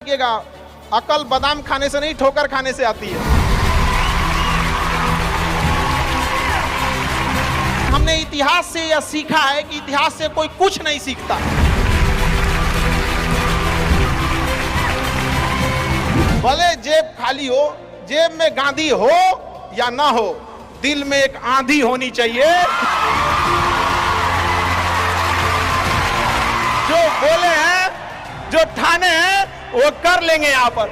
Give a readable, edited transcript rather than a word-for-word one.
देखिएगा, अकल बादाम खाने से नहीं ठोकर खाने से आती है। हमने इतिहास से यह सीखा है कि इतिहास से कोई कुछ नहीं सीखता। भले जेब खाली हो, जेब में गांधी हो या ना हो, दिल में एक आंधी होनी चाहिए। जो बोले हैं, जो ठाने हैं, वो कर लेंगे यहाँ पर।